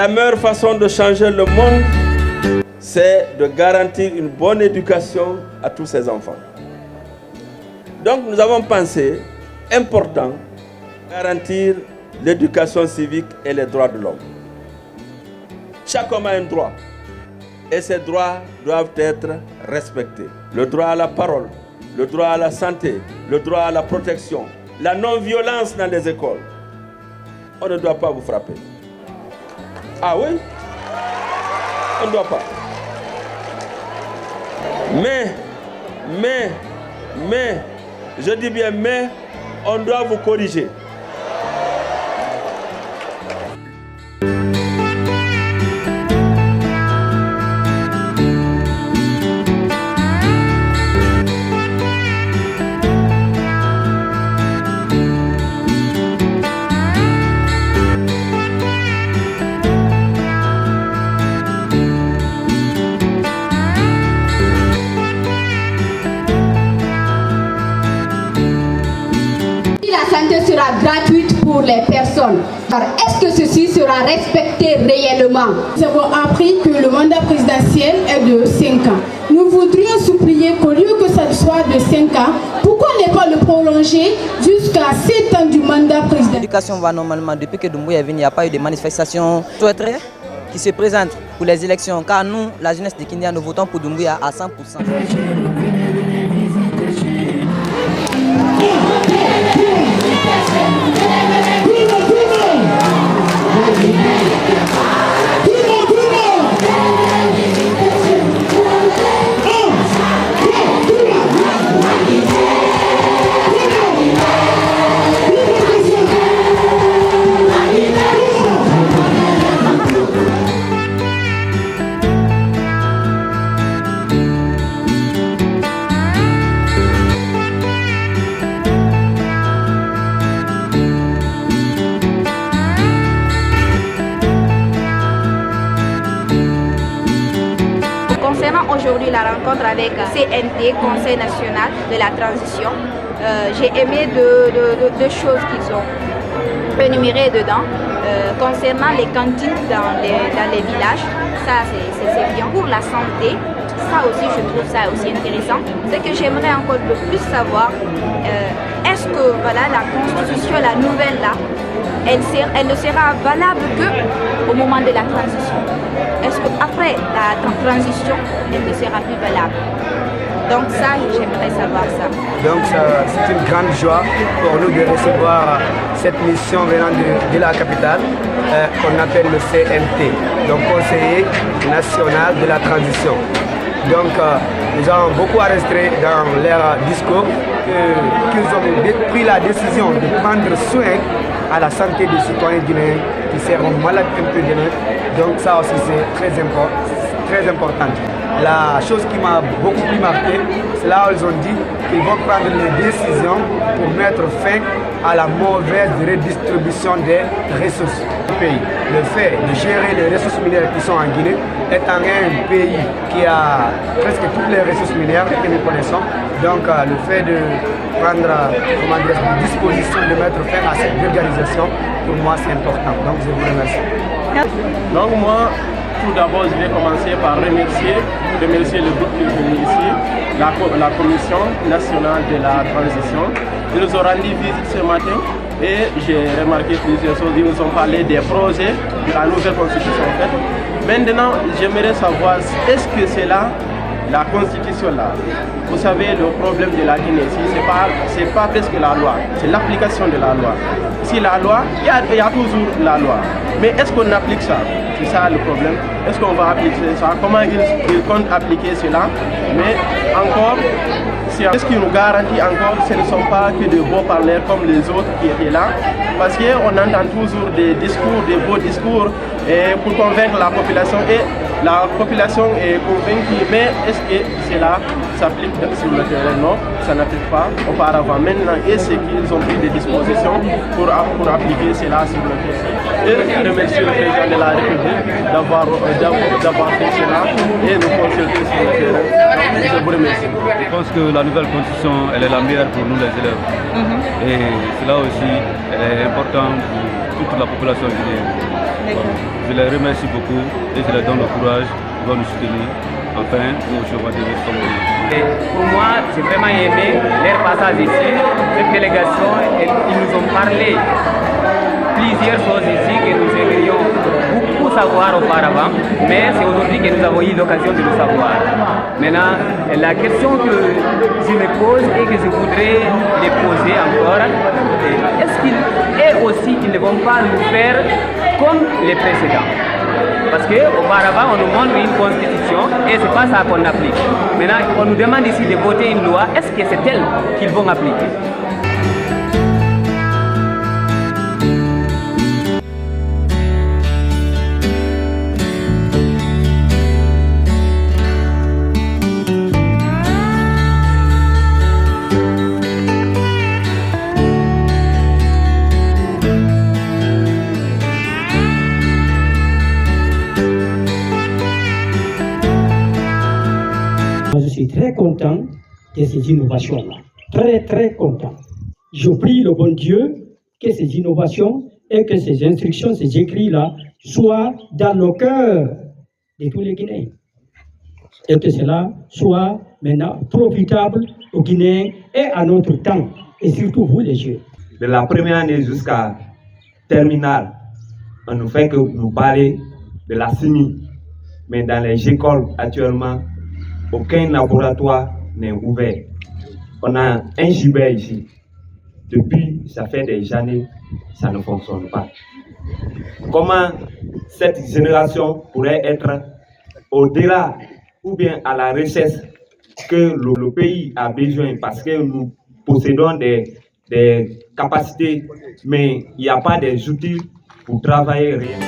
La meilleure façon de changer le monde, c'est de garantir une bonne éducation à tous ces enfants. Donc nous avons pensé important garantir l'éducation civique et les droits de l'homme. Chaque homme a un droit et ces droits doivent être respectés. Le droit à la parole, le droit à la santé, le droit à la protection, la non-violence dans les écoles. On ne doit pas vous frapper. Ah oui? On ne doit pas. Mais, je dis bien mais, on doit vous corriger. La santé sera gratuite pour les personnes. Alors, est-ce que ceci sera respecté réellement? Nous avons appris que le mandat présidentiel est de 5 ans. Nous voudrions supplier qu'au lieu que ça soit de 5 ans, pourquoi ne pas le prolonger jusqu'à 7 ans du mandat présidentiel? L'éducation va normalement, depuis que Doumbouya est venu, il n'y a pas eu de manifestations. Je souhaiterais qu'il se présente pour les élections, car nous, la jeunesse de Kindia, nous votons pour Doumbouya à 100%. Concernant aujourd'hui la rencontre avec CNT, Conseil national de la transition, j'ai aimé deux choses qu'ils ont énumérées dedans. Concernant les cantines dans les villages, ça c'est bien. Pour la santé, ça aussi je trouve ça aussi intéressant. Ce que j'aimerais encore le plus savoir, est-ce que voilà, la constitution, la nouvelle là, elle ne sera valable qu'au moment de la transition. Est-ce qu'après la transition, elle ne sera plus valable? Donc ça, j'aimerais savoir ça. Donc c'est une grande joie pour nous de recevoir cette mission venant de la capitale qu'on appelle le CNT, donc Conseiller national de la transition. Donc nous avons beaucoup arrêté dans leur discours qu'ils ont pris la décision de prendre soin à la santé des citoyens guinéens qui seront malades un peu demain. Donc ça aussi c'est très important. La chose qui m'a beaucoup plus marqué, c'est là où ils ont dit qu'ils vont prendre les décisions pour mettre fin à la mauvaise redistribution des ressources du pays. Le fait de gérer les ressources minières qui sont en Guinée, étant un pays qui a presque toutes les ressources minières que nous connaissons, donc le fait de prendre des dispositions, de mettre fin à cette vulgarisation, pour moi c'est important. Donc je vous remercie. Donc moi, tout d'abord, je vais commencer par remercier le groupe qui est venu ici, la Commission nationale de la transition. Ils nous ont rendu visite ce matin et j'ai remarqué plusieurs choses. Ils nous ont parlé des projets de la nouvelle constitution en fait. Maintenant, j'aimerais savoir, est-ce que c'est là, la constitution là, vous savez, le problème de la Guinée, c'est pas presque la loi, c'est l'application de la loi. Si la loi, il y a toujours la loi. Mais est-ce qu'on applique ça? C'est ça le problème. Est-ce qu'on va appliquer ça? Comment ils comptent appliquer cela? Mais encore, ce qui nous garantit encore, ce ne sont pas que de beaux parleurs comme les autres qui étaient là. Parce qu'on entend toujours des discours, des beaux discours pour convaincre la population. Et la population est convaincue, mais est-ce que cela s'applique sur le terrain? Non, ça n'applique pas auparavant. Maintenant, est-ce qu'ils ont pris des dispositions pour appliquer cela sur le terrain? Et je remercie le président de la République d'avoir fait cela et de consulter sur le terrain. Je vous remercie. Je pense que la nouvelle constitution, elle est la meilleure pour nous les élèves. Et cela aussi, elle est importante pour toute la population guinéenne. Je les remercie beaucoup et je leur donne le courage de nous soutenir. Enfin, nous jouerons des Et pour moi, j'ai vraiment aimé leur passage ici. Cette délégation, ils nous ont parlé plusieurs choses ici que nous aimerions beaucoup savoir auparavant, mais c'est aujourd'hui que nous avons eu l'occasion de le savoir. Maintenant, la question que je me pose et que je voudrais les poser encore, est-ce qu'eux aussi, ils ne vont pas nous faire comme les précédents? Parce qu'auparavant, on nous montre une constitution et c'est pas ça qu'on applique. Maintenant, on nous demande ici de voter une loi, est-ce que c'est elle qu'ils vont appliquer? Je suis très content de ces innovations-là. Très content. Je prie le bon Dieu que ces innovations et que ces instructions, ces écrits-là, soient dans le cœur de tous les Guinéens. Et que cela soit maintenant profitable aux Guinéens et à notre temps. Et surtout vous, les jeunes. De la première année jusqu'à terminale, on ne fait que nous parler de la CIMI. Mais dans les écoles actuellement, aucun laboratoire n'est ouvert. On a un gibet ici. Depuis, ça fait des années, ça ne fonctionne pas. Comment cette génération pourrait être au-delà ou bien à la recherche que le pays a besoin parce que nous possédons des capacités, mais il n'y a pas des outils pour travailler rien.